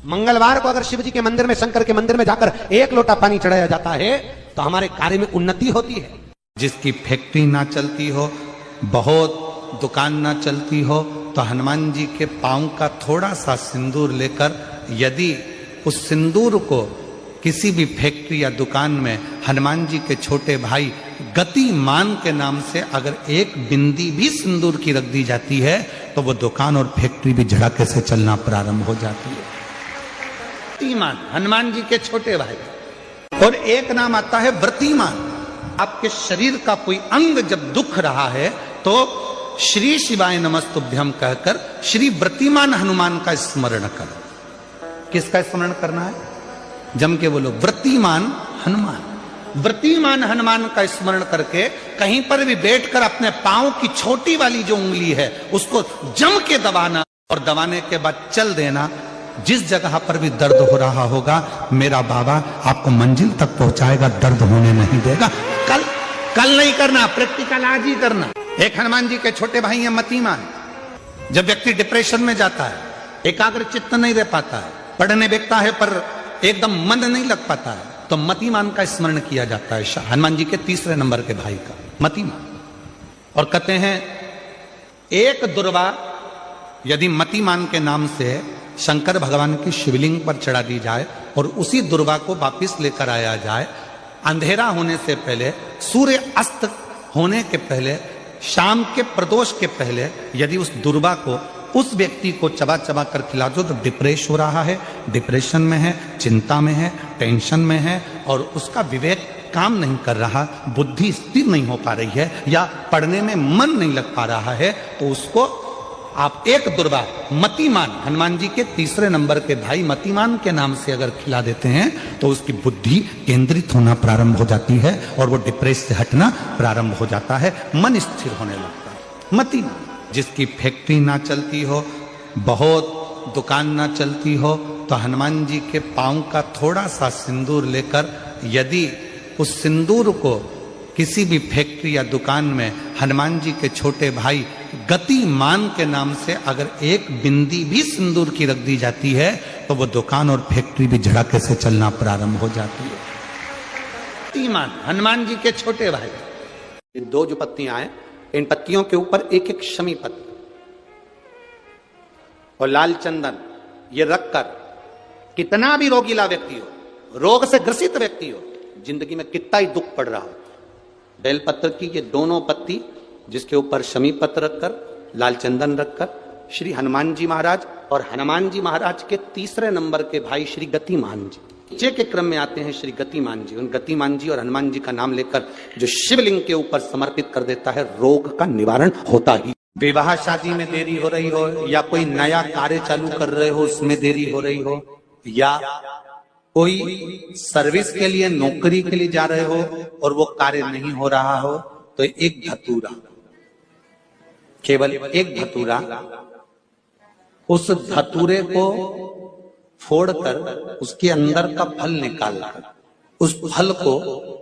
मंगलवार को अगर शिव जी के मंदिर में, शंकर के मंदिर में जाकर एक लोटा पानी चढ़ाया जाता है तो हमारे कार्य में उन्नति होती है। जिसकी फैक्ट्री ना चलती हो, बहुत दुकान ना चलती हो, तो हनुमान जी के पांव का थोड़ा सा सिंदूर लेकर यदि उस सिंदूर को किसी भी फैक्ट्री या दुकान में हनुमान जी के छोटे भाई गतिमान के नाम से अगर एक बिंदी भी सिंदूर की रख दी जाती है तो वो दुकान और फैक्ट्री भी झड़के से चलना प्रारंभ हो जाती है। गतिमान हनुमान जी के छोटे भाई। और एक नाम आता है व्रतिमान। आपके शरीर का कोई अंग जब दुख रहा है तो श्री शिवाय नमस्तुभ्यम कहकर श्री व्रतिमान हनुमान का स्मरण करो। किसका स्मरण करना है? जम के बोलो, व्रतिमान हनुमान। व्रतिमान हनुमान का स्मरण करके कहीं पर भी बैठकर अपने पांव की छोटी वाली जो उंगली है उसको जम के दबाना और दबाने के बाद चल देना। जिस जगह पर भी दर्द हो रहा होगा मेरा बाबा आपको मंजिल तक पहुंचाएगा, दर्द होने नहीं देगा। कल नहीं करना, प्रैक्टिकल आज ही करना। एक हनुमान जी के छोटे भाई हैं मतिमान। जब व्यक्ति डिप्रेशन में जाता है, एकाग्र चित्त नहीं रह पाता है, पढ़ने बैठता है पर एकदम मन नहीं लग पाता है, तो मतिमान का स्मरण किया जाता है। हनुमान जी के तीसरे नंबर के भाई का मतिमान। और कहते हैं एक दुर्वा यदि मतिमान के नाम से शंकर भगवान की शिवलिंग पर चढ़ा दी जाए और उसी दुर्वा को वापिस लेकर आया जाए, अंधेरा होने से पहले, सूर्य अस्त होने के पहले, शाम के प्रदोष के पहले यदि उस दुर्वा को उस व्यक्ति को चबा चबा कर खिला दो तो डिप्रेस हो रहा है, डिप्रेशन में है, चिंता में है, टेंशन में है और उसका विवेक काम नहीं कर रहा, बुद्धि स्थिर नहीं हो पा रही है या पढ़ने में मन नहीं लग पा रहा है, तो उसको आप एक दुर्वा मतिमान हनुमान जी के तीसरे नंबर के भाई मतिमान के नाम से अगर खिला देते हैं तो उसकी बुद्धि केंद्रित होना प्रारंभ हो जाती है और वो डिप्रेस से हटना प्रारंभ हो जाता है, मन स्थिर होने लगता है। मतिमान। जिसकी फैक्ट्री ना चलती हो, बहुत दुकान ना चलती हो, तो हनुमान जी के पांव का थोड़ा सा सिंदूर लेकर यदि उस सिंदूर को किसी भी फैक्ट्री या दुकान में हनुमान जी के छोटे भाई गतिमान के नाम से अगर एक बिंदी भी सिंदूर की रख दी जाती है तो वो दुकान और फैक्ट्री भी झड़के से चलना प्रारंभ हो जाती है। गतिमान हनुमान जी के छोटे भाई। दो जो पत्तियां हैं, इन पत्तियों के ऊपर एक एक शमी पत्र और लाल चंदन ये रखकर कितना भी रोगीला व्यक्ति हो, रोग से ग्रसित व्यक्ति हो, जिंदगी में कितना ही दुख पड़ रहा हो, बेलपत्र की ये दोनों पत्ती जिसके ऊपर शमी पत्र रखकर, लाल चंदन रखकर श्री हनुमान जी महाराज और हनुमान जी महाराज के तीसरे नंबर के भाई श्री गतिमान जी, नीचे के क्रम में आते हैं श्री गतिमान जी। उन गतिमान जी और हनुमान जी का नाम लेकर जो शिवलिंग के ऊपर समर्पित कर देता है, रोग का निवारण होता ही। विवाह शादी में देरी हो रही हो या कोई नया कार्य चालू कर रहे हो उसमें देरी हो रही हो या कोई सर्विस के लिए, नौकरी के लिए जा रहे हो और वो कार्य नहीं हो रहा हो, तो एक धतूरा, केवल एक धतूरा, उस धतूरे को फोड़कर उसके अंदर का फल निकालकर उस फल को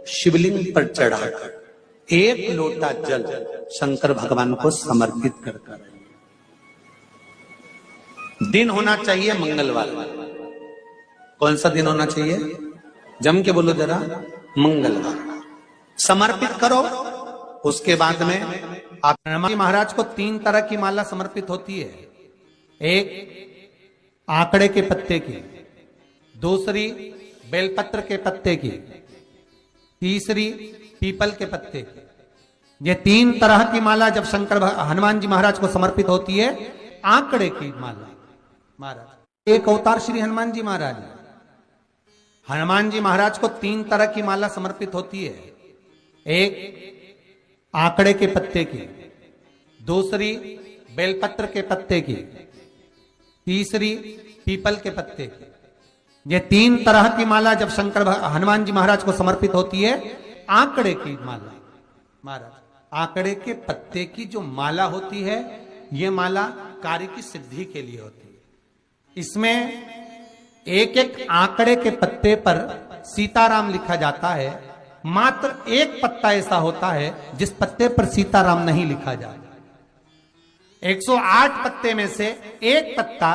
शिवलिंग पर चढ़ाकर एक लोटा जल शंकर भगवान को समर्पित कर दिन होना चाहिए मंगलवार। कौन सा दिन होना चाहिए? जम के बोलो जरा, मंगलवार समर्पित करो। उसके बाद में आप हनुमान जी महाराज को 3 तरह की माला समर्पित होती है। एक आंकड़े के पत्ते की, दूसरी बेलपत्र के पत्ते की, तीसरी पीपल के पत्ते की। ये 3 तरह की माला जब शंकर हनुमान जी महाराज को समर्पित होती है, आंकड़े की माला महाराज एक अवतार श्री हनुमान जी महाराज, हनुमान जी महाराज को 3 तरह की माला समर्पित होती है। एक आंकड़े के पत्ते की, दूसरी बेलपत्र के पत्ते की, तीसरी पीपल के पत्ते की। ये 3 तरह की माला जब शंकर हनुमान जी महाराज को समर्पित होती है, आंकड़े की माला महाराज, आंकड़े के पत्ते की जो माला होती है, ये माला कार्य की सिद्धि के लिए होती है। इसमें एक एक आंकड़े के पत्ते पर सीताराम लिखा जाता है। मात्र एक पत्ता ऐसा होता है जिस पत्ते पर सीताराम नहीं लिखा जाता। 108 पत्ते में से एक पत्ता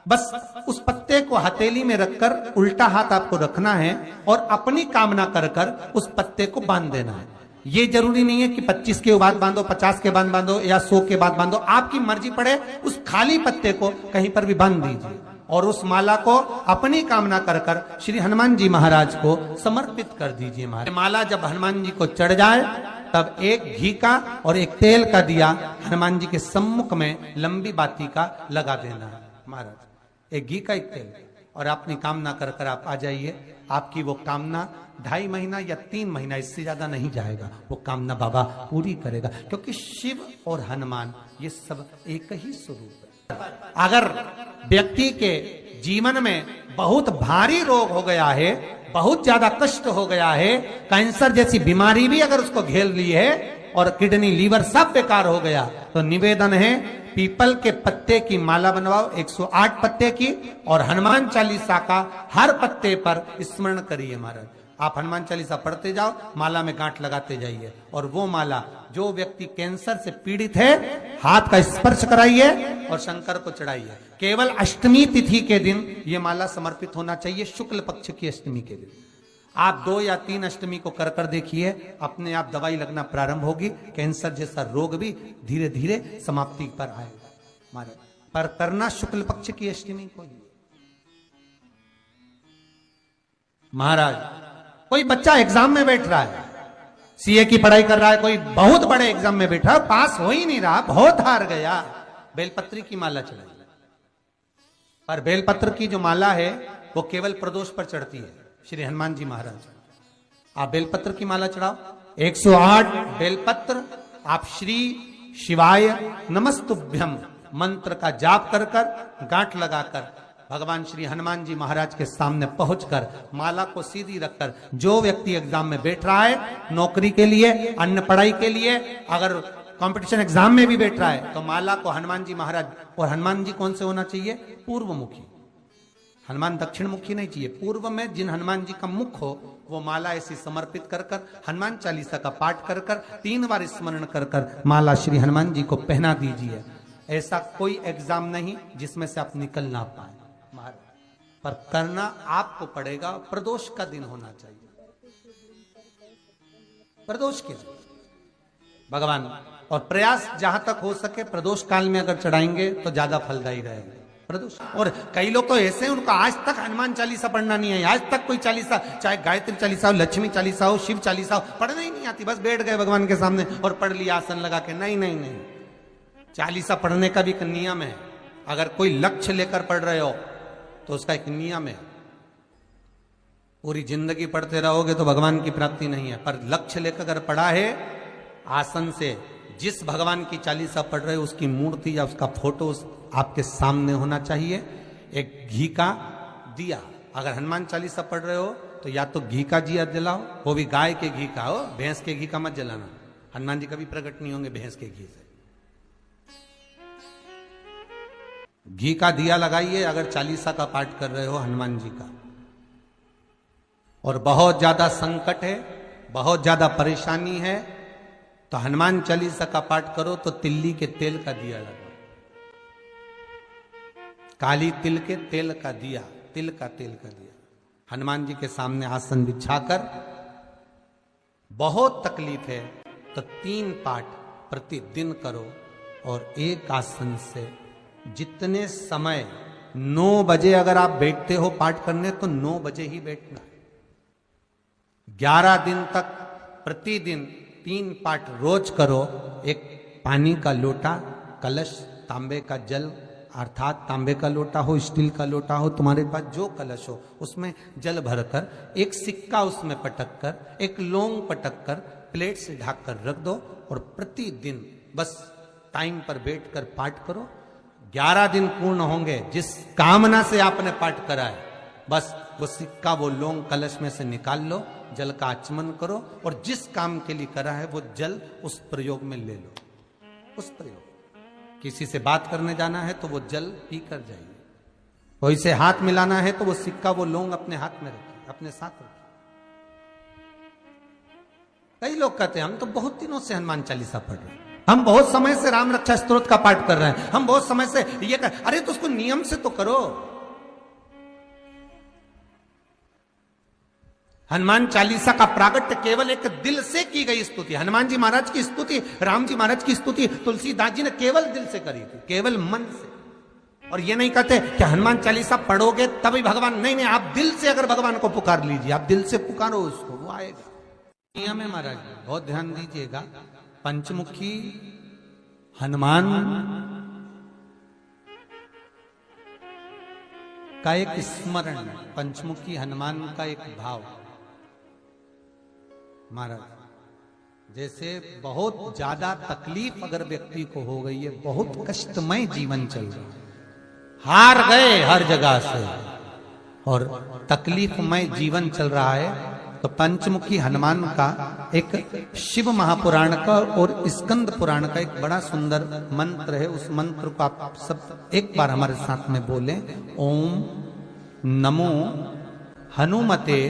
बस उस पत्ते को हथेली में रखकर उल्टा हाथ आपको रखना है और अपनी कामना कर कर उस पत्ते को बांध देना है। ये जरूरी नहीं है कि 25 के बाद बांधो, 50 के बाद बांधो या 100 के बाद बांधो, आपकी मर्जी पड़े उस खाली पत्ते को कहीं पर भी बांध दीजिए और उस माला को अपनी कामना कर कर श्री हनुमान जी महाराज को समर्पित कर दीजिए। माला जब हनुमान जी को चढ़ जाए तब एक घी का और एक तेल का दिया हनुमान जी के सम्मुख में लंबी बाती का लगा देना है महाराज, एक घी का एक तेल, और अपनी कामना कर कर आप आ जाइए। आपकी वो कामना 2.5 महीना या 3 महीना, इससे ज्यादा नहीं जाएगा, वो कामना बाबा पूरी करेगा, क्योंकि शिव और हनुमान ये सब एक ही स्वरूप है। अगर व्यक्ति के जीवन में बहुत भारी रोग हो गया है, बहुत ज्यादा कष्ट हो गया है, कैंसर जैसी बीमारी भी अगर उसको घेर ली है और किडनी लीवर सब बेकार हो गया, तो निवेदन है पीपल के पत्ते की माला बनवाओ, 108 पत्ते की, और हनुमान चालीसा का हर पत्ते पर स्मरण करिए महाराज। आप हनुमान चालीसा पढ़ते जाओ, माला में गांठ लगाते जाइए, और वो माला जो व्यक्ति कैंसर से पीड़ित है हाथ का स्पर्श कराइए और शंकर को चढ़ाइए। केवल अष्टमी तिथि के दिन ये माला समर्पित होना चाहिए, शुक्ल पक्ष की अष्टमी के दिन। आप 2 या 3 अष्टमी को कर कर देखिए, अपने आप दवाई लगना प्रारंभ होगी, कैंसर जैसा रोग भी धीरे धीरे समाप्ति पर आएगा महाराज। पर करना शुक्ल पक्ष की अष्टमी को ही। महाराज कोई बच्चा एग्जाम में बैठ रहा है, सीए की पढ़ाई कर रहा है, कोई बहुत बड़े एग्जाम में बैठा, पास हो ही नहीं रहा, बहुत हार गया, बेलपत्री की माला चढ़ाई। पर बेलपत्र की जो माला है वो केवल प्रदोष पर चढ़ती है श्री हनुमान जी महाराज। आप बेलपत्र की माला चढ़ाओ, 108 बेलपत्र आप श्री शिवाय नमस्तुभ्यम मंत्र का जाप कर कर गांठ लगाकर भगवान श्री हनुमान जी महाराज के सामने पहुंचकर माला को सीधी रखकर, जो व्यक्ति एग्जाम में बैठ रहा है, नौकरी के लिए, अन्य पढ़ाई के लिए, अगर कंपटीशन एग्जाम में भी बैठ रहा है, तो माला को हनुमान जी महाराज, और हनुमान जी कौन से होना चाहिए? पूर्वमुखी। हनुमान दक्षिण मुखी नहीं चाहिए, पूर्व में जिन हनुमान जी का मुख हो वो माला ऐसी समर्पित कर कर हनुमान चालीसा का पाठ कर कर 3 बार स्मरण कर कर माला श्री हनुमान जी को पहना दीजिए। ऐसा कोई एग्जाम नहीं जिसमें से आप निकल ना पाए महाराज, पर करना आपको पड़ेगा। प्रदोष का दिन होना चाहिए, प्रदोष के दिन भगवान, और प्रयास जहां तक हो सके प्रदोष काल में अगर चढ़ाएंगे तो ज्यादा फलदायी रहेगा प्रदोष। और कई लोग तो ऐसे हैं उनको आज तक हनुमान चालीसा पढ़ना नहीं है, आज तक कोई चालीसा, चाहे गायत्री चालीसा हो, लक्ष्मी चालीसा हो, शिव चालीसा हो, पढ़ना ही नहीं आती, बस बैठ गए भगवान के सामने और पढ़ लिया आसन लगा के। नहीं नहीं नहीं, चालीसा पढ़ने का भी एक नियम है। अगर कोई लक्ष्य लेकर पढ़ रहे हो तो उसका एक नियम है। पूरी जिंदगी पढ़ते रहोगे तो भगवान की प्राप्ति नहीं है, पर लक्ष्य लेकर अगर पढ़ा है, आसन से जिस भगवान की चालीसा पढ़ रहे हो उसकी मूर्ति या उसका फोटो आपके सामने होना चाहिए। एक घी का दिया, अगर हनुमान चालीसा पढ़ रहे हो तो या तो घी का दिया जलाओ, वो भी गाय के घी का हो, भैंस के घी का मत जलाना, हनुमान जी कभी प्रकट नहीं होंगे भैंस के घी से। घी का दिया लगाइए अगर चालीसा का पाठ कर रहे हो हनुमान जी का। और बहुत ज्यादा संकट है, बहुत ज्यादा परेशानी है, तो हनुमान चालीसा का पाठ करो तो तिल्ली के तेल का दिया लगाओ, काली तिल के तेल का दिया, तिल का तेल का दिया हनुमान जी के सामने आसन बिछाकर। बहुत तकलीफ है तो 3 पाठ प्रतिदिन करो, और एक आसन से जितने समय 9 बजे अगर आप बैठते हो पाठ करने तो 9 बजे ही बैठना। 11 दिन तक प्रतिदिन 3 पाठ रोज करो। एक पानी का लोटा, कलश, तांबे का जल, अर्थात तांबे का लोटा हो, स्टील का लोटा हो, तुम्हारे पास जो कलश हो उसमें जल भरकर, एक सिक्का उसमें पटक कर, एक लौंग पटक कर प्लेट से ढक कर रख दो, और प्रतिदिन बस टाइम पर बैठकर पाठ करो। 11 दिन पूर्ण होंगे, जिस कामना से आपने पाठ करा है बस वो सिक्का, वो लौंग कलश में से निकाल लो, जल का आचमन करो, और जिस काम के लिए करा है वो जल उस प्रयोग में ले लो। उस प्रयोग, किसी से बात करने जाना है तो वो जल पी कर जाइए, कोई से हाथ मिलाना है तो वो सिक्का, वो लौंग अपने हाथ में रखिए, अपने साथ रखिए। कई लोग कहते हैं हम तो बहुत दिनों से हनुमान चालीसा पढ़ रहे हैं, हम बहुत समय से राम रक्षा स्तोत्र का पाठ कर रहे हैं, हम बहुत समय से ये कर, अरे तो उसको नियम से तो करो। हनुमान चालीसा का प्रागट्य केवल एक दिल से की गई स्तुति, हनुमान जी महाराज की स्तुति, राम जी महाराज की स्तुति तुलसीदास जी ने केवल दिल से करी थी, केवल मन से। और ये नहीं कहते कि हनुमान चालीसा पढ़ोगे तभी भगवान, नहीं नहीं, आप दिल से अगर भगवान को पुकार लीजिए, आप दिल से पुकारो उसको, वो आएगा। नियम है महाराज, बहुत ध्यान दीजिएगा। पंचमुखी हनुमान का एक स्मरण, पंचमुखी हनुमान का एक भाव। महाराज जैसे बहुत ज्यादा तकलीफ अगर व्यक्ति को हो गई है, बहुत कष्टमय जीवन चल रहा है, हार गए हर जगह से और तकलीफमय जीवन चल रहा है, तो पंचमुखी हनुमान का एक शिव महापुराण का और स्कंद पुराण का एक बड़ा सुंदर मंत्र है। उस मंत्र को आप सब एक बार हमारे साथ में बोलें। ओम नमो हनुमते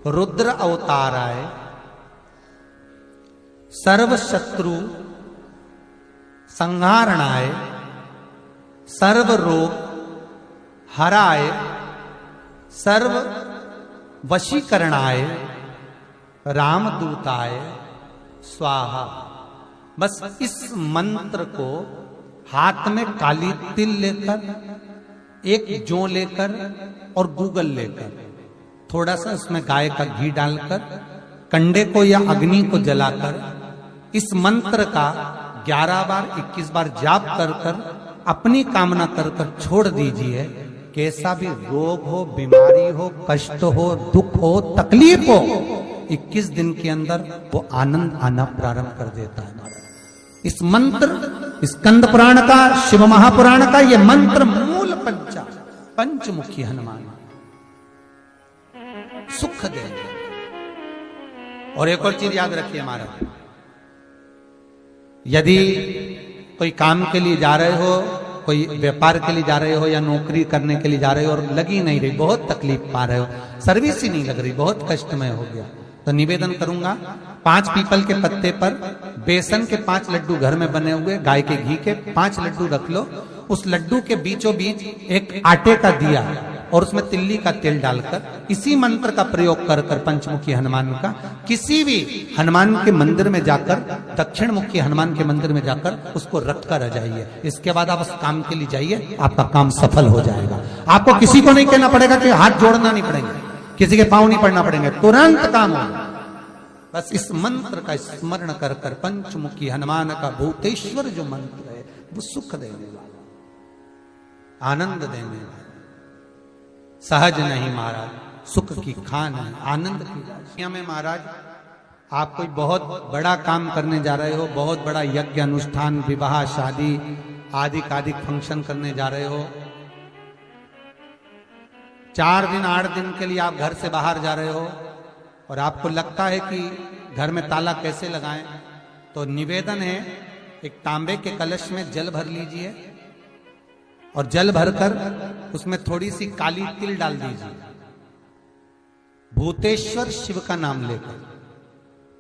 रुद्र अवताराय सर्व शत्रु संहारणाय सर्व रोग हराय सर्व वशीकरणाय रामदूताय स्वाहा। बस इस मंत्र को हाथ में काली तिल लेकर, एक जौ लेकर और गूगल लेकर, थोड़ा सा उसमें गाय का घी डालकर, कंडे को या अग्नि को जलाकर इस मंत्र का 11 बार 21 बार जाप कर कर अपनी कामना कर कर छोड़ दीजिए। कैसा भी रोग हो, बीमारी हो, कष्ट हो, दुख हो, तकलीफ हो, 21 दिन के अंदर वो आनंद आना प्रारंभ कर देता है। इस मंत्र, स्कंद पुराण का, शिव महापुराण का ये मंत्र मूल पंचमुखी हनुमान सुख देंगे। और एक और चीज याद रखिए महाराज, यदि कोई काम के लिए जा रहे हो, कोई व्यापार के लिए जा रहे हो या नौकरी करने के लिए जा रहे हो और लगी नहीं रही, बहुत तकलीफ पा रहे हो, सर्विस ही नहीं लग रही, बहुत कष्टमय हो गया, तो निवेदन करूंगा 5 पीपल के पत्ते पर बेसन के 5 लड्डू घर में बने हुए, गाय के घी के 5 लड्डू रख लो, उस लड्डू के बीचों बीच एक आटे का दिया और उसमें तिल्ली का तेल डालकर इसी मंत्र का प्रयोग कर कर पंचमुखी हनुमान का किसी भी हनुमान के मंदिर में जाकर, दक्षिण मुखी हनुमान के मंदिर में जाकर उसको रख कर आ जाइए। इसके बाद आप उस काम के लिए जाइए, आपका काम सफल हो जाएगा। आपको किसी को नहीं कहना पड़ेगा कि हाथ जोड़ना नहीं पड़ेंगे, किसी के पांव नहीं पड़ना पड़ेंगे, तुरंत काम होगा। बस इस मंत्र का स्मरण कर कर पंचमुखी हनुमान का भूतेश्वर जो मंत्र है वो सुख देने वाला, आनंद देने वाला, सहज नहीं महाराज, सुख की खान है, आनंद की राशियां में। महाराज आप कोई बहुत बड़ा काम करने जा रहे हो, बहुत बड़ा यज्ञ अनुष्ठान, विवाह, शादी आदि फंक्शन करने जा रहे हो, 4 दिन 8 दिन के लिए आप घर से बाहर जा रहे हो और आपको लगता है कि घर में ताला कैसे लगाएं, तो निवेदन है एक तांबे के कलश में जल भर लीजिए और जल भरकर उसमें थोड़ी सी काली तिल डाल दीजिए, भूतेश्वर शिव का नाम लेकर।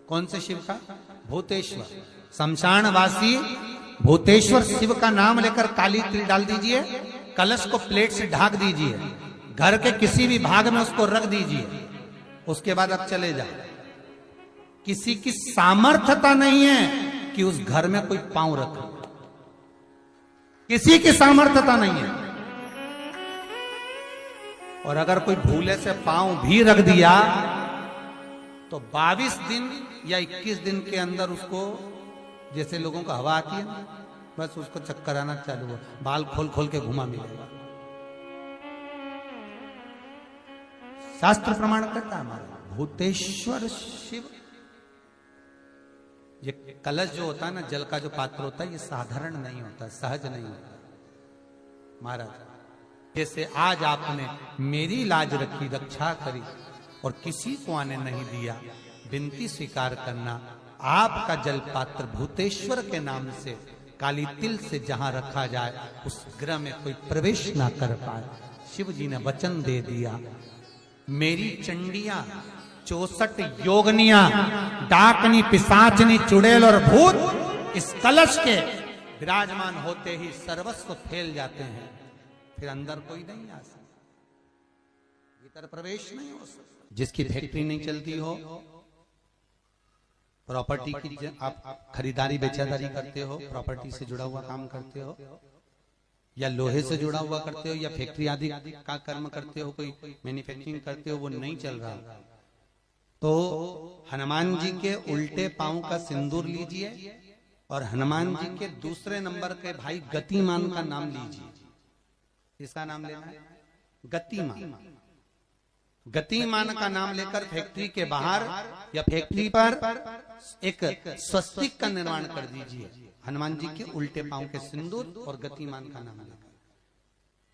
कौन से शिव का? भूतेश्वर, शमशानवासी भूतेश्वर शिव का नाम लेकर काली तिल डाल दीजिए, कलश को प्लेट से ढाक दीजिए, घर के किसी भी भाग में उसको रख दीजिए। उसके बाद आप चले जाओ। किसी की सामर्थ्यता नहीं है कि उस घर में कोई पांव रखे, किसी की सामर्थ्यता नहीं है। और अगर कोई भूले से पांव भी रख दिया तो 22 दिन या 21 दिन के अंदर उसको, जैसे लोगों को हवा आती है, बस उसको चक्कर आना चालू हो, बाल खोल खोल के घुमा मिलेगा। शास्त्र प्रमाण करता है हमारा भूतेश्वर शिव। ये कलश जो होता है ना, जल का जो पात्र होता है, ये साधारण नहीं होता, सहज नहीं होता महाराज। जैसे आज आपने मेरी लाज रखी, रक्षा करी और किसी को आने नहीं दिया, विनती स्वीकार करना। आपका जल पात्र भूतेश्वर के नाम से काली तिल से जहां रखा जाए उस गृह में कोई प्रवेश ना कर पाए। शिव जी ने वचन दे दिया, मेरी चंडियां 64 योगनियां, डाकनी, पिशाचनी, चुड़ैल और भूत इस कलश के विराजमान होते ही सर्वस्व फैल जाते हैं, फिर अंदर कोई नहीं आ सकता, भीतर प्रवेश नहीं हो सकता। जिसकी फैक्ट्री नहीं चलती हो, प्रॉपर्टी की आप खरीदारी बेचादारी करते हो, प्रॉपर्टी से जुड़ा हुआ काम करते हो, या लोहे से जुड़ा हुआ करते हो, या फैक्ट्री आदि का कर्म करते हो, कोई मैन्युफैक्चरिंग करते हो, वो नहीं चल रहा, तो हनुमान जी के उल्टे पांव का सिंदूर लीजिए और हनुमान जी के दूसरे नंबर के भाई गतिमान का नाम लीजिए। किसका नाम लेना है? गतिमान। गतिमान का नाम लेकर फैक्ट्री के बाहर या फैक्ट्री पर एक स्वस्तिक का निर्माण कर दीजिए, हनुमान जी के उल्टे पांव के सिंदूर और गतिमान का नाम लेकर।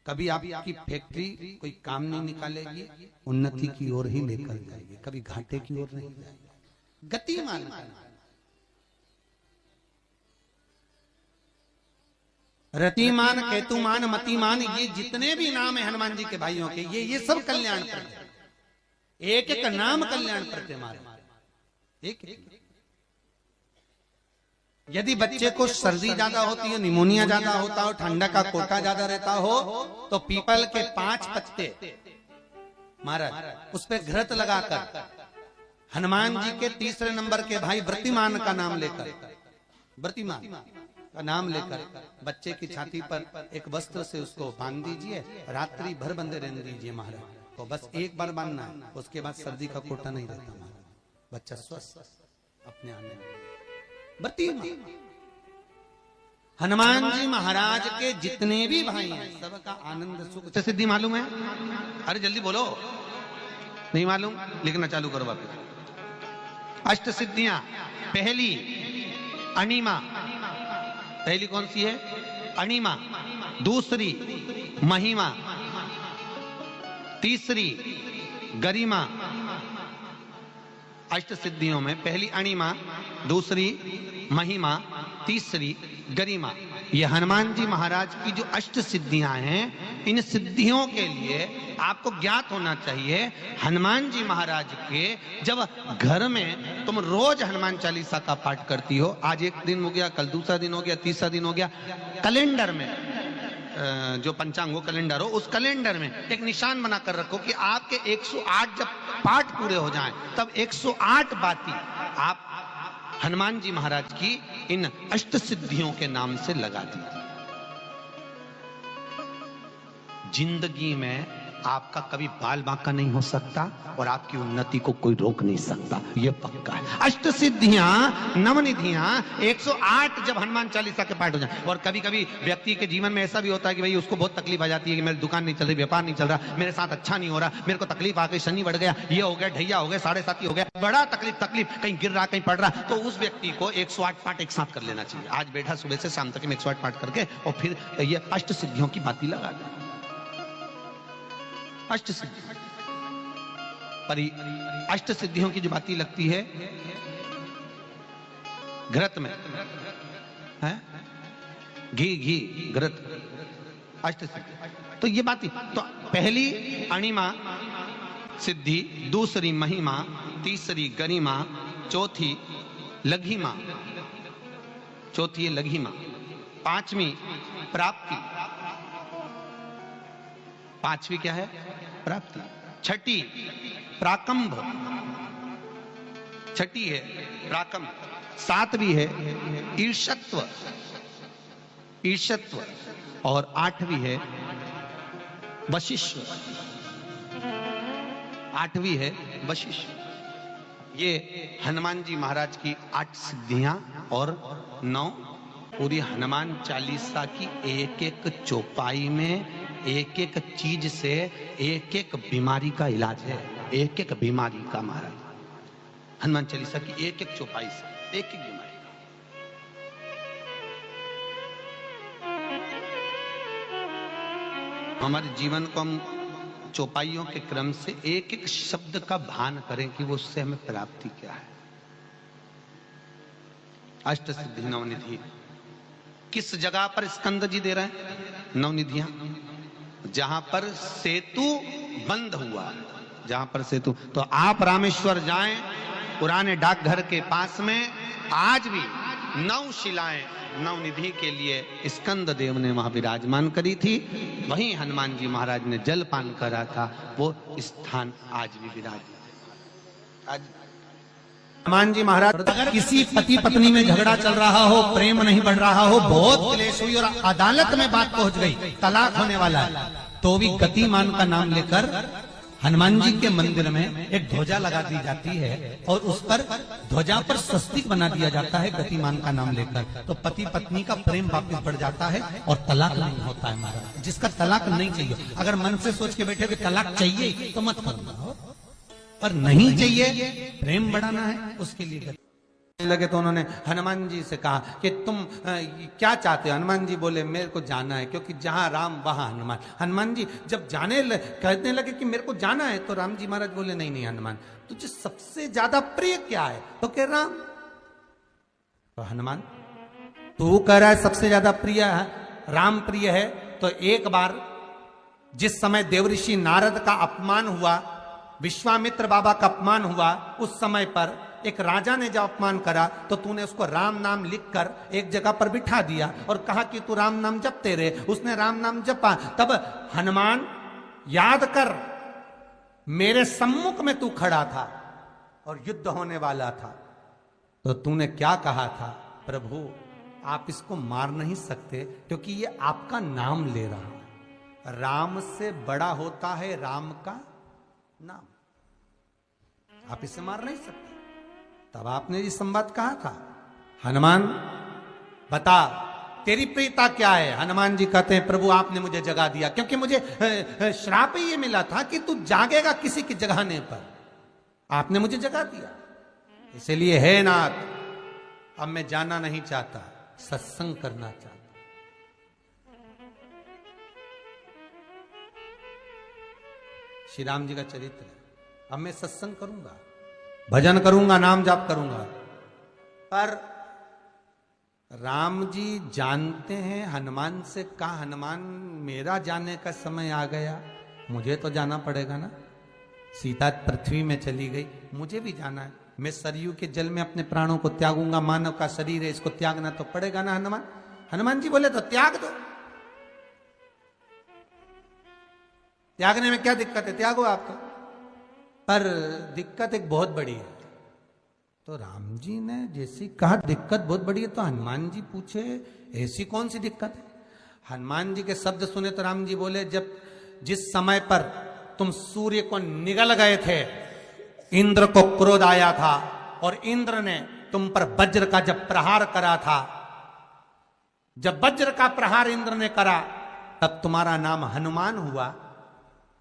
कभी आपकी फैक्ट्री कोई काम नहीं निकालेगी, उन्नति की ओर ही लेकर जाएगी, कभी घाटे की ओर नहीं जाएगी। गतिमान का नाम, रतिमान, केतुमान, मतिमान, ये जितने भी नाम है हनुमान जी के भाइयों के, ये सब कल्याण प्रद, एक एक नाम कल्याण प्रद हमारे। एक यदि बच्चे को सर्दी ज्यादा होती है, निमोनिया ज्यादा होता हो, ठंडा का कोटा ज्यादा रहता हो, तो पीपल के 5 पत्ते महाराज उस पर घृत लगाकर हनुमान जी के तीसरे नंबर के भाई व्रतिमान का नाम लेकर, व्रतिमान का नाम लेकर बच्चे की छाती पर एक वस्त्र से उसको बांध दीजिए, रात्रि भर बंधे रहने दीजिए महाराज। तो बस एक बार बांधना है, उसके बाद सर्दी का कोटा नहीं रहता महाराज, बच्चा स्वस्थ अपने आने में। हनुमान जी महाराज के जितने भी भाई हैं, सबका आनंद सुख सिद्धि मालूम है? अरे जल्दी बोलो, नहीं मालूम? लिखना चालू करो वापस। अष्ट सिद्धियां, पहली अणिमा, पहली कौन सी है? अणिमा। दूसरी महिमा, तीसरी गरिमा। अष्ट सिद्धियों में पहली अणिमा, दूसरी महिमा, तीसरी गरिमा। ये हनुमान जी महाराज की जो अष्ट सिद्धियां हैं, इन सिद्धियों के लिए आपको ज्ञात होना चाहिए, हनुमान जी महाराज के जब घर में तुम रोज हनुमान चालीसा का पाठ करती हो, आज एक दिन हो गया, कल दूसरा दिन हो गया, तीसरा दिन हो गया, कैलेंडर में जो पंचांगो कैलेंडर हो, उस कैलेंडर में एक निशान बनाकर रखो कि आपके 108 जब पाठ पूरे हो जाएं, तब 108 बाती आप हनुमान जी महाराज की इन अष्ट सिद्धियों के नाम से लगा दीजिए। जिंदगी में आपका कभी बाल बांका नहीं हो सकता और आपकी उन्नति को कोई रोक नहीं सकता, यह पक्का है। अष्ट सिद्धियां, नवनिधियां, 108 जब हनुमान चालीसा के पाठ हो जाए। और कभी कभी व्यक्ति के जीवन में ऐसा भी होता है कि भाई उसको बहुत तकलीफ आ जाती है कि मेरी दुकान नहीं चल रही, व्यापार नहीं चल रहा, मेरे साथ अच्छा नहीं हो रहा, मेरे को तकलीफ आ गई, शनि बढ़ गया, ये हो गया, ढैया हो गया, 7.5 हो गया, बड़ा तकलीफ, कहीं गिर रहा, कहीं पड़ रहा, तो उस व्यक्ति को 108 पाठ एक साथ कर लेना चाहिए। आज बैठा सुबह से शाम तक 108 पाठ करके और फिर ये अष्ट सिद्धियों की बाती लगा दे। अष्ट सिद्धि पर अष्ट सिद्धियों की जो बाती लगती है घृत में है, घी घृत, अष्ट सिद्धि। तो ये बाती, तो पहली अणिमा सिद्धि, दूसरी महिमा, तीसरी गरिमा, चौथी लघिमा, चौथी है लघिमा, पांचवी प्राप्ति, पांचवी क्या है? प्राप्ति। छठी प्राकंभ, छठी है प्राकंभ। सातवीं है ईर्षत्व, ईर्षत्व। और आठवीं है वशिष्ठ, आठवीं है वशिष्ठ। ये हनुमान जी महाराज की 8 सिद्धियां और 9 पूरी हनुमान चालीसा की एक एक चौपाई में एक एक चीज से एक एक बीमारी का इलाज है, एक एक बीमारी का महाराज हनुमान चालीसा की एक एक चौपाई से एक एक बीमारी का। हमारे जीवन को हम चौपाइयों के क्रम से एक एक शब्द का भान करें कि वो उससे हमें प्राप्ति क्या है। अष्ट सिद्धि नवनिधि किस जगह पर स्कंद जी दे रहे हैं? नवनिधियां जहां पर सेतु बंद हुआ, जहां पर सेतु। तो आप रामेश्वर जाएं, पुराने डाकघर के पास में आज भी 9 शिलाएं नवनिधि के लिए स्कंद देव ने वहां विराजमान करी थी, वहीं हनुमान जी महाराज ने जलपान करा था, वो स्थान आज भी विराजमान। आज हनुमान जी महाराज, अगर किसी पति पत्नी में झगड़ा चल रहा हो, प्रेम नहीं बढ़ रहा हो, बहुत क्लेश हुई और अदालत में बात पहुंच गई, तलाक होने वाला है, तो भी गतिमान का नाम लेकर हनुमान जी के मंदिर में एक ध्वजा लगा दी जाती है और उस पर ध्वजा पर स्वस्तिक बना दिया जाता है गतिमान का नाम लेकर। तो पति पत्नी का प्रेम वापस बढ़ जाता है और तलाक नहीं होता है महाराज। जिसका तलाक नहीं चाहिए, अगर मन से सोच के बैठे कि तलाक चाहिए तो मत करना, पर नहीं चाहिए, प्रेम बढ़ाना है, उसके लिए लगे। तो उन्होंने हनुमान जी से कहा कि तुम क्या चाहते हो? हनुमान जी बोले मेरे को जाना है, क्योंकि जहां राम वहां हनुमान। हनुमान जी जब कहने लगे कि मेरे को जाना है, तो राम जी महाराज बोले नहीं नहीं हनुमान, तुझे सबसे ज्यादा प्रिय क्या है? तो कह राम। तो हनुमान तू कह रहा है सबसे ज्यादा प्रिय है राम प्रिय है, तो एक बार जिस समय देवऋषि नारद का अपमान हुआ, विश्वामित्र बाबा का अपमान हुआ, उस समय पर एक राजा ने जब अपमान करा तो तूने उसको राम नाम लिखकर एक जगह पर बिठा दिया और कहा कि तू राम नाम जपते रहे। उसने राम नाम जपा। तब हनुमान याद कर, मेरे सम्मुख में तू खड़ा था और युद्ध होने वाला था, तो तूने क्या कहा था? प्रभु आप इसको मार नहीं सकते क्योंकि ये आपका नाम ले रहा है। राम से बड़ा होता है राम का नाम, आप इसे मार नहीं सकते। तब आपने ये संवाद कहा था, हनुमान बता तेरी प्रियता क्या है? हनुमान जी कहते हैं प्रभु आपने मुझे जगा दिया, क्योंकि मुझे श्राप ये मिला था कि तू जागेगा किसी की जगाने पर, आपने मुझे जगा दिया, इसलिए हे नाथ अब मैं जाना नहीं चाहता, सत्संग करना चाहता। श्री राम जी का चरित्र है। अब मैं सत्संग करूंगा, भजन करूंगा, नाम जाप करूंगा। पर राम जी जानते हैं, हनुमान से कहा हनुमान मेरा जाने का समय आ गया, मुझे तो जाना पड़ेगा ना। सीता पृथ्वी में चली गई, मुझे भी जाना है। मैं सरयू के जल में अपने प्राणों को त्यागूंगा, मानव का शरीर है, इसको त्यागना तो पड़ेगा ना हनुमान। हनुमान जी बोले तो त्याग दो, त्यागने में क्या दिक्कत है, त्यागो आप तो। पर दिक्कत एक बहुत बड़ी है। तो राम जी ने जैसी कहा दिक्कत बहुत बड़ी है, तो हनुमान जी पूछे ऐसी कौन सी दिक्कत है? हनुमान जी के शब्द सुने तो राम जी बोले जिस समय पर तुम सूर्य को निगल गए थे, इंद्र को क्रोध आया था और इंद्र ने तुम पर वज्र का जब प्रहार करा था, जब वज्र का प्रहार इंद्र ने करा तब तुम्हारा नाम हनुमान हुआ।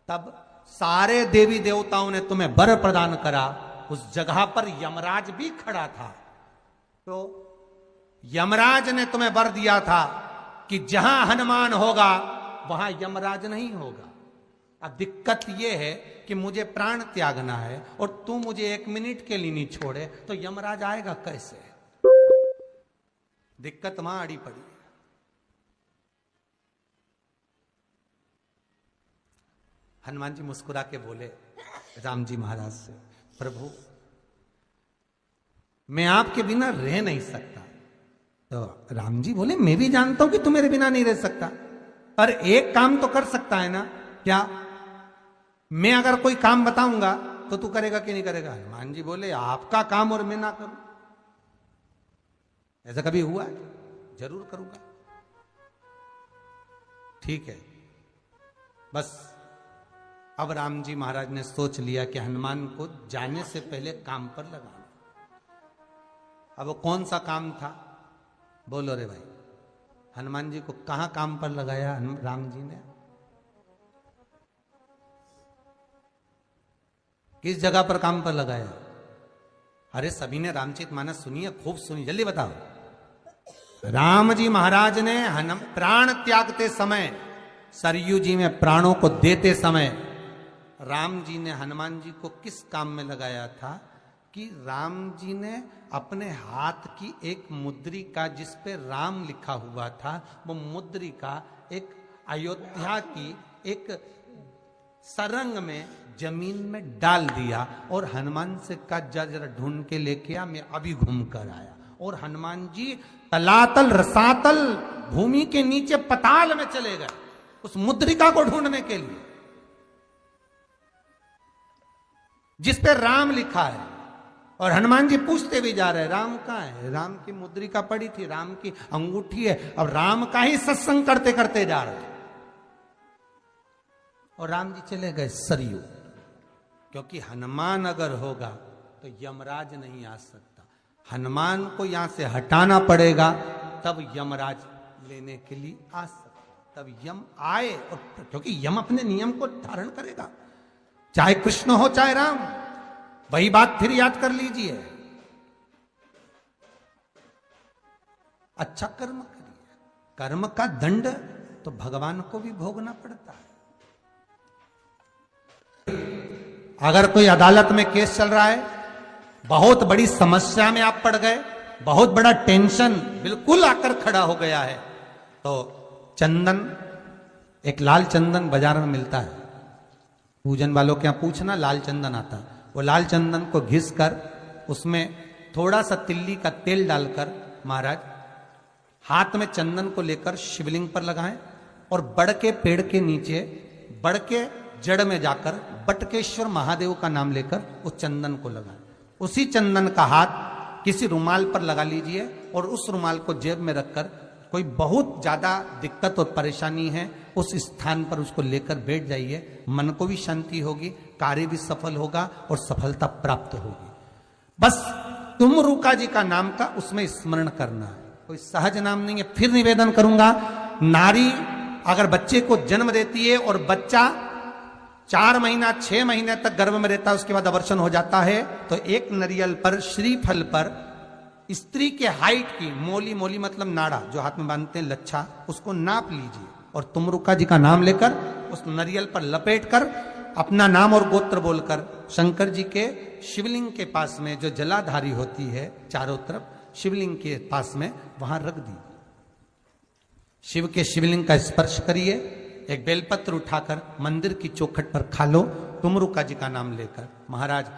तब सारे देवी देवताओं ने तुम्हें वर प्रदान करा। उस जगह पर यमराज भी खड़ा था, तो यमराज ने तुम्हें वर दिया था कि जहां हनुमान होगा वहां यमराज नहीं होगा। अब दिक्कत यह है कि मुझे प्राण त्यागना है और तू मुझे 1 मिनट के लिए नहीं छोड़े, तो यमराज आएगा कैसे? दिक्कत वहां अड़ी पड़ी। हनुमान जी मुस्कुरा के बोले राम जी महाराज से, प्रभु मैं आपके बिना रह नहीं सकता। तो राम जी बोले मैं भी जानता हूं कि तू मेरे बिना नहीं रह सकता, पर एक काम तो कर सकता है ना। क्या? मैं अगर कोई काम बताऊंगा तो तू करेगा कि नहीं करेगा? हनुमान जी बोले आपका काम और मैं ना करूं, ऐसा कभी हुआ है? जरूर करूंगा। ठीक है, बस अब राम जी महाराज ने सोच लिया कि हनुमान को जाने से पहले काम पर लगाना। अब वो कौन सा काम था? बोलो रे भाई, हनुमान जी को कहां काम पर लगाया राम जी ने? किस जगह पर काम पर लगाया? अरे सभी ने रामचरितमानस सुनी है, खूब सुनी, जल्दी बताओ। राम जी महाराज ने प्राण त्यागते समय, सरयू जी में प्राणों को देते समय, राम जी ने हनुमान जी को किस काम में लगाया था? कि राम जी ने अपने हाथ की एक मुद्रिका जिस पे राम लिखा हुआ था, वो मुद्रिका एक अयोध्या की एक सरंग में जमीन में डाल दिया और हनुमान से कहा जा जरा ढूंढ के लेके आ, मैं अभी घूम कर आया। और हनुमान जी तलातल रसातल भूमि के नीचे पताल में चले गए उस मुद्रिका को ढूंढने के लिए जिस पे राम लिखा है। और हनुमान जी पूछते भी जा रहे राम कहाँ है, राम की मुद्रिका पड़ी थी, राम की अंगूठी है। अब राम का ही सत्संग करते करते जा रहे और राम जी चले गए सरयू, क्योंकि हनुमान अगर होगा तो यमराज नहीं आ सकता। हनुमान को यहां से हटाना पड़ेगा तब यमराज लेने के लिए आ सकता, तब यम आए। और क्योंकि यम अपने नियम को धारण करेगा, चाहे कृष्ण हो चाहे राम। वही बात फिर याद कर लीजिए, अच्छा कर्म करिए, कर्म का दंड तो भगवान को भी भोगना पड़ता है। अगर कोई अदालत में केस चल रहा है, बहुत बड़ी समस्या में आप पड़ गए, बहुत बड़ा टेंशन बिल्कुल आकर खड़ा हो गया है, तो चंदन, एक लाल चंदन बाजार में मिलता है, पूजन वालों के यहां पूछना, लाल चंदन आता है। वो लाल चंदन को घिस कर उसमें थोड़ा सा तिल्ली का तेल डालकर महाराज हाथ में चंदन को लेकर शिवलिंग पर लगाएं और बड़ के पेड़ के नीचे, बड़ के जड़ में जाकर बटकेश्वर महादेव का नाम लेकर उस चंदन को लगाएं। उसी चंदन का हाथ किसी रुमाल पर लगा लीजिए और उस रुमाल को जेब में रखकर कोई बहुत ज्यादा दिक्कत और परेशानी है उस स्थान पर उसको लेकर बैठ जाइए। मन को भी शांति होगी, कार्य भी सफल होगा और सफलता प्राप्त होगी। बस तुम रूका जी का नाम का उसमें स्मरण करना है, कोई सहज नाम नहीं है। फिर निवेदन करूंगा, नारी अगर बच्चे को जन्म देती है और बच्चा 4 महीना 6 महीने तक गर्भ में रहता है, उसके बाद अवर्षण हो जाता है, तो एक नारियल पर, श्रीफल पर स्त्री के हाइट की मोली, मोली मतलब नाड़ा जो हाथ में बांधते हैं लच्छा, उसको नाप लीजिए और तुमरुका जी का नाम लेकर उस नारियल पर लपेट कर अपना नाम और गोत्र बोलकर शंकर जी के शिवलिंग के पास में जो जलाधारी होती है चारों तरफ शिवलिंग के पास में, वहां रख दी। शिव के शिवलिंग का स्पर्श करिए, एक बेलपत्र उठाकर मंदिर की चौखट पर खा लो तुमरुका जी का नाम लेकर। महाराज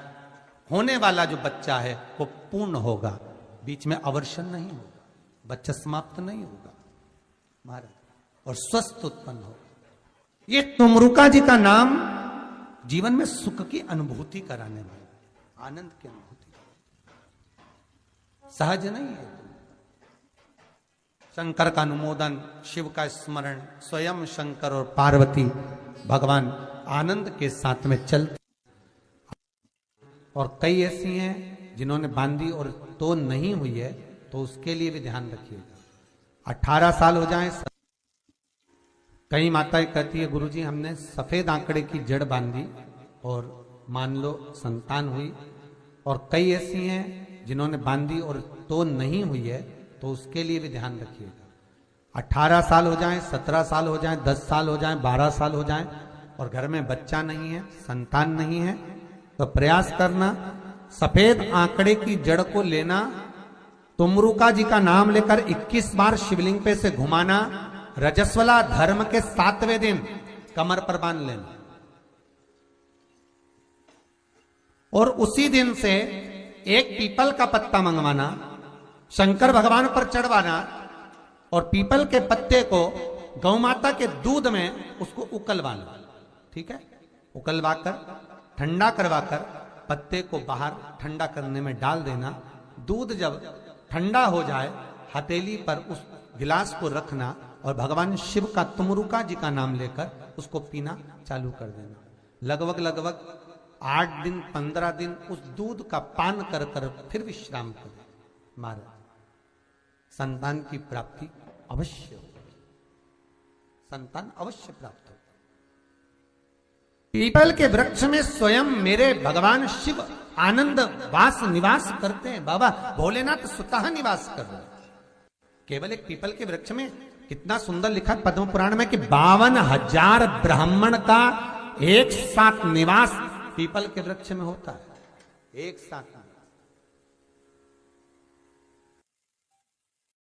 होने वाला जो बच्चा है वो पूर्ण होगा, बीच में अवर्षण नहीं होगा, बच्चा समाप्त नहीं होगा महाराज, और स्वस्थ उत्पन्न होगा। ये तुमरुका जी का नाम जीवन में सुख की अनुभूति कराने वाला, आनंद की अनुभूति, सहज नहीं है। शंकर का अनुमोदन, शिव का स्मरण, स्वयं शंकर और पार्वती भगवान आनंद के साथ में चलते। और कई ऐसी हैं जिन्होंने बांधी और तो नहीं हुई है, तो उसके लिए भी ध्यान रखिएगा। 18 साल हो जाए, कई माताएं कहती है गुरुजी हमने सफेद आंकड़े की जड़ बांधी और मान लो संतान हुई। और कई ऐसी हैं जिन्होंने बांधी और तो नहीं हुई है, तो उसके लिए भी ध्यान रखिएगा। 18 साल हो जाए, 17 साल हो जाए, 10 साल हो जाए, 12 साल हो जाए और घर में बच्चा नहीं है, संतान नहीं है, तो प्रयास करना सफेद आंकड़े की जड़ को लेना, तुमरुका जी का नाम लेकर 21 बार शिवलिंग पे से घुमाना, रजस्वला धर्म के 7वें दिन कमर पर बांध लेना और उसी दिन से एक पीपल का पत्ता मंगवाना, शंकर भगवान पर चढ़वाना और पीपल के पत्ते को गौ माता के दूध में उसको उकलवाना। ठीक है, उकलवाकर ठंडा करवाकर पत्ते को बाहर ठंडा करने में डाल देना। दूध जब ठंडा हो जाए हथेली पर उस गिलास को रखना और भगवान शिव का तुमरुका जी का नाम लेकर उसको पीना चालू कर देना। लगभग 8 दिन 15 दिन उस दूध का पान कर कर फिर विश्राम करें। महाराज संतान की प्राप्ति अवश्य हो, संतान अवश्य प्राप्त हो। पीपल के वृक्ष में स्वयं मेरे भगवान शिव आनंद वास निवास करते हैं। बाबा भोलेनाथ स्वतः निवास कर रहे हैं। केवल एक पीपल के वृक्ष में कितना सुंदर लिखा पद्म पुराण में कि 52,000 ब्राह्मण का एक साथ निवास पीपल के वृक्ष में होता है, एक साथ।